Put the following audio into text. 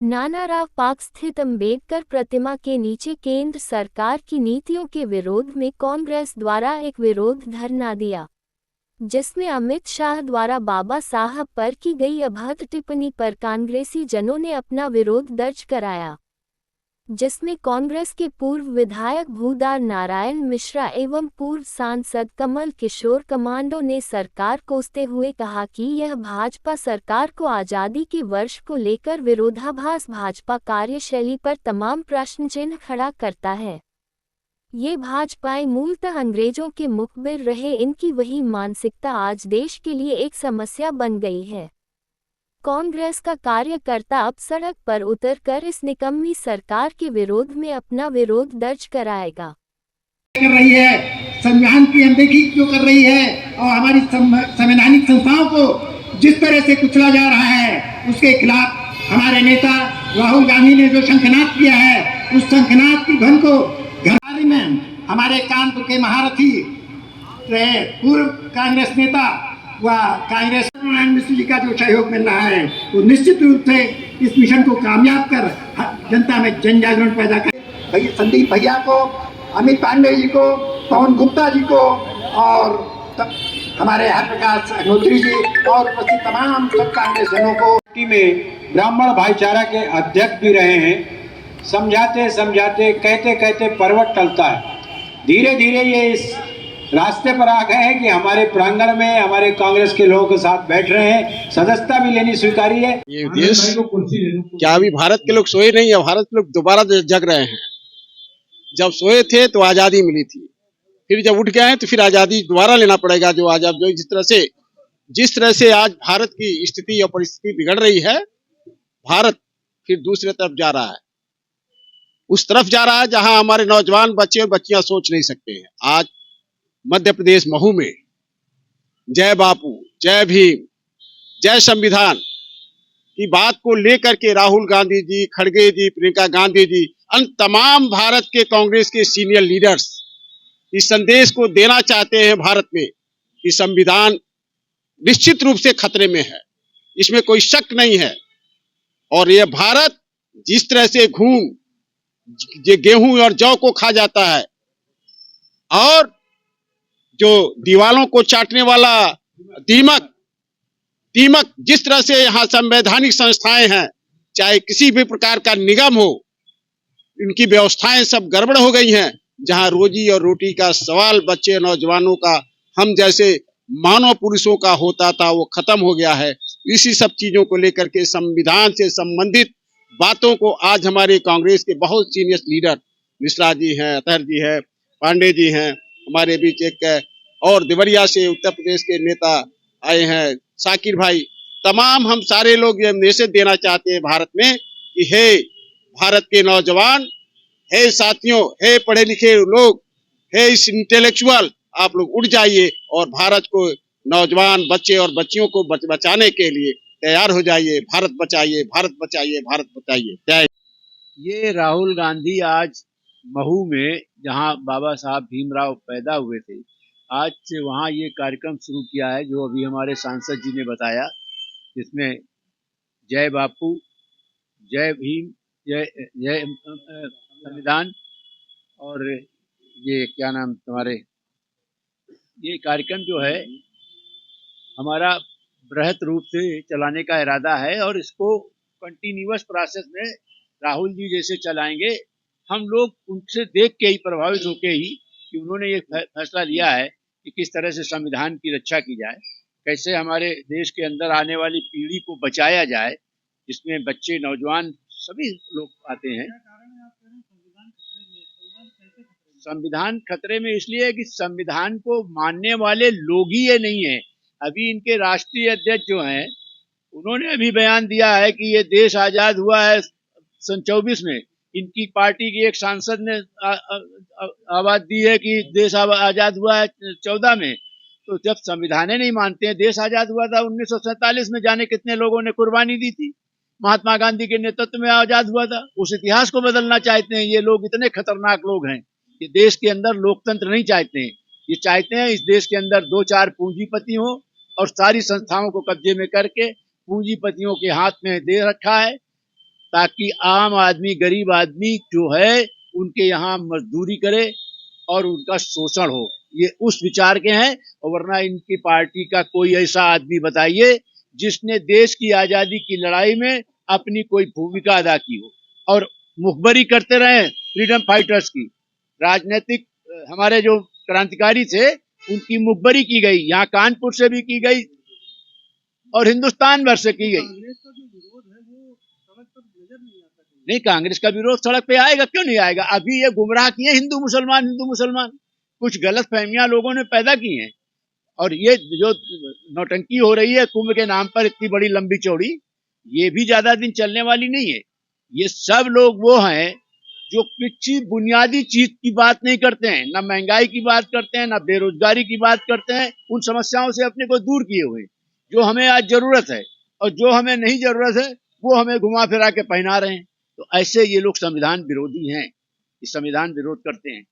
Nanarao park स्थित अंबेडकर प्रतिमा के नीचे केंद्र सरकार की नीतियों के विरोध में कांग्रेस द्वारा एक विरोध धरना दिया, जिसमें अमित शाह द्वारा बाबा साहब पर की गई अभद्र टिप्पणी पर कांग्रेसी जनों ने अपना विरोध दर्ज कराया, जिसमें कांग्रेस के पूर्व विधायक भूदार नारायण मिश्रा एवं पूर्व सांसद कमल किशोर कमांडो ने सरकार कोसते हुए कहा कि यह भाजपा सरकार को आज़ादी के वर्ष को लेकर विरोधाभास भाजपा कार्यशैली पर तमाम प्रश्न चिन्ह खड़ा करता है। ये भाजपाएं मूलतः अंग्रेजों के मुखबिर रहे, इनकी वही मानसिकता आज देश के लिए एक समस्या बन गई है। कांग्रेस का कार्यकर्ता अब सड़क पर उतरकर इस निकम्मी सरकार के विरोध में अपना विरोध दर्ज कराएगा। कर रही है, संविधान की अनदेखी क्यों कर रही है और हमारी संवैधानिक संस्थाओं को जिस तरह से कुचला जा रहा है, उसके खिलाफ हमारे नेता राहुल गांधी ने जो शंखनाद किया है, उस शंखनाद की ध्वनि को घरारी में हमारे कानपुर के महारथी पूर्व कांग्रेस नेता व कांग्रेस मिश्र जी का जो सहयोग मिल रहा है, वो निश्चित रूप से इस मिशन को कामयाब कर जनता में जन जागरण पैदा कर। संदीप भैया को, अमित पांडे जी को, पवन गुप्ता जी को और हमारे हरप्रकाश अग्निहोत्री जी और उपस्थित तमाम सब कांग्रेस जनों को में ब्राह्मण भाईचारा के अध्यक्ष भी रहे हैं। समझाते समझाते कहते कहते पर्वत टलता है। धीरे धीरे ये इस रास्ते पर आ गए हैं कि हमारे प्रांगण में हमारे कांग्रेस के लोगों के साथ बैठ रहे हैं, सदस्यता भी लेनी स्वीकारी है। ये देश क्या अभी भारत के लोग सोए नहीं है? भारत के लोग दोबारा जग रहे हैं। जब सोए थे तो आजादी मिली थी, फिर जब उठ गए हैं तो फिर आजादी दोबारा लेना पड़ेगा। जो आज जो जिस तरह से आज भारत की स्थिति और परिस्थिति बिगड़ रही है, भारत फिर दूसरे तरफ जा रहा है। उस तरफ जा रहा है जहां हमारे नौजवान बच्चे और बच्चियां सोच नहीं सकते हैं। आज मध्य प्रदेश महू में जय बापू, जय भीम, जय संविधान की बात को लेकर के राहुल गांधी जी, खड़गे जी, प्रियंका गांधी जी, अन्य तमाम भारत के कांग्रेस के सीनियर लीडर्स इस संदेश को देना चाहते हैं भारत में कि संविधान निश्चित रूप से खतरे में है, इसमें कोई शक नहीं है। और यह भारत जिस तरह से गेहूं और जौ को खा जाता है और जो दीवालों को चाटने वाला दीमक जिस तरह से यहाँ संवैधानिक संस्थाएं हैं, चाहे किसी भी प्रकार का निगम हो, इनकी व्यवस्थाएं सब गड़बड़ हो गई हैं। जहां रोजी और रोटी का सवाल बच्चे नौजवानों का, हम जैसे मानव पुरुषों का होता था, वो खत्म हो गया है। इसी सब चीजों को लेकर के संविधान से संबंधित बातों को आज हमारे कांग्रेस के बहुत सीनियर लीडर मिश्रा जी हैं, अतहर जी हैं, पांडे जी हैं, हमारे बीच एक और देवरिया से उत्तर प्रदेश के नेता आए हैं, शाकिर भाई, तमाम हम सारे लोग ये मैसेज देना चाहते हैं भारत में कि हे भारत के नौजवान, हे साथियों, हे पढ़े लिखे लोग, हे इस इंटेलेक्चुअल, आप लोग उठ जाइए और भारत को, नौजवान बच्चे और बच्चियों को बचाने के लिए तैयार हो जाइए। भारत बचाइए, भारत बचाइए, भारत बचाइए। जय। ये राहुल गांधी आज महू में, जहां बाबा साहब भीमराव पैदा हुए थे, आज से वहां ये कार्यक्रम शुरू किया है जो अभी हमारे सांसद जी ने बताया, जिसमें जय बापू, जय भीम, जय जय संविधान और ये क्या नाम तुम्हारे, ये कार्यक्रम जो है हमारा बृहत रूप से चलाने का इरादा है और इसको कंटिन्यूअस प्रोसेस में राहुल जी जैसे चलाएंगे। हम लोग उनसे देख के ही, प्रभावित होके ही, कि उन्होंने ये फैसला लिया है कि किस तरह से संविधान की रक्षा की जाए, कैसे हमारे देश के अंदर आने वाली पीढ़ी को बचाया जाए, जिसमें बच्चे, नौजवान सभी लोग आते हैं। संविधान खतरे में इसलिए है कि संविधान को मानने वाले लोग ही ये नहीं है। अभी इनके राष्ट्रीय अध्यक्ष जो हैं, उन्होंने अभी बयान दिया है कि ये देश आजाद हुआ है सन 24 में। इनकी पार्टी की एक सांसद ने आवाज दी है कि देश आजाद हुआ है 14 में। तो जब संविधान नहीं मानते हैं, देश आजाद हुआ था 1947 में, जाने कितने लोगों ने कुर्बानी दी थी, महात्मा गांधी के नेतृत्व में आजाद हुआ था। उस इतिहास को बदलना चाहते हैं ये लोग। इतने खतरनाक लोग हैं। ये देश के अंदर लोकतंत्र नहीं चाहते हैं। ये चाहते हैं इस देश के अंदर 2-4 पूंजीपति हो और सारी संस्थाओं को कब्जे में करके पूंजीपतियों के हाथ में दे रखा है। ताकि आम आदमी, गरीब आदमी जो है उनके यहाँ मजदूरी करे और उनका शोषण हो। ये उस विचार के हैं। और वरना इनकी पार्टी का कोई ऐसा आदमी बताइए जिसने देश की आजादी की लड़ाई में अपनी कोई भूमिका अदा की हो। और मुखबरी करते रहे फ्रीडम फाइटर्स की। राजनीतिक हमारे जो क्रांतिकारी थे उनकी मुखबरी की गई, यहाँ कानपुर से भी की गई और हिंदुस्तान भर से की गई। नहीं, कांग्रेस का विरोध सड़क पे आएगा, क्यों नहीं आएगा? अभी ये गुमराह किए हिंदू मुसलमान, कुछ गलत फहमियां लोगों ने पैदा की हैं। और ये जो नौटंकी हो रही है कुंभ के नाम पर इतनी बड़ी लंबी चौड़ी, ये भी ज्यादा दिन चलने वाली नहीं है। ये सब लोग वो हैं जो किसी बुनियादी चीज की बात नहीं करते हैं, ना महंगाई की बात करते हैं, ना बेरोजगारी की बात करते हैं। उन समस्याओं से अपने को दूर किए हुए जो हमें आज जरूरत है, और जो हमें नहीं जरूरत है वो हमें घुमा फिरा के पहना रहे हैं। तो ऐसे ये लोग संविधान विरोधी हैं, ये संविधान विरोध करते हैं।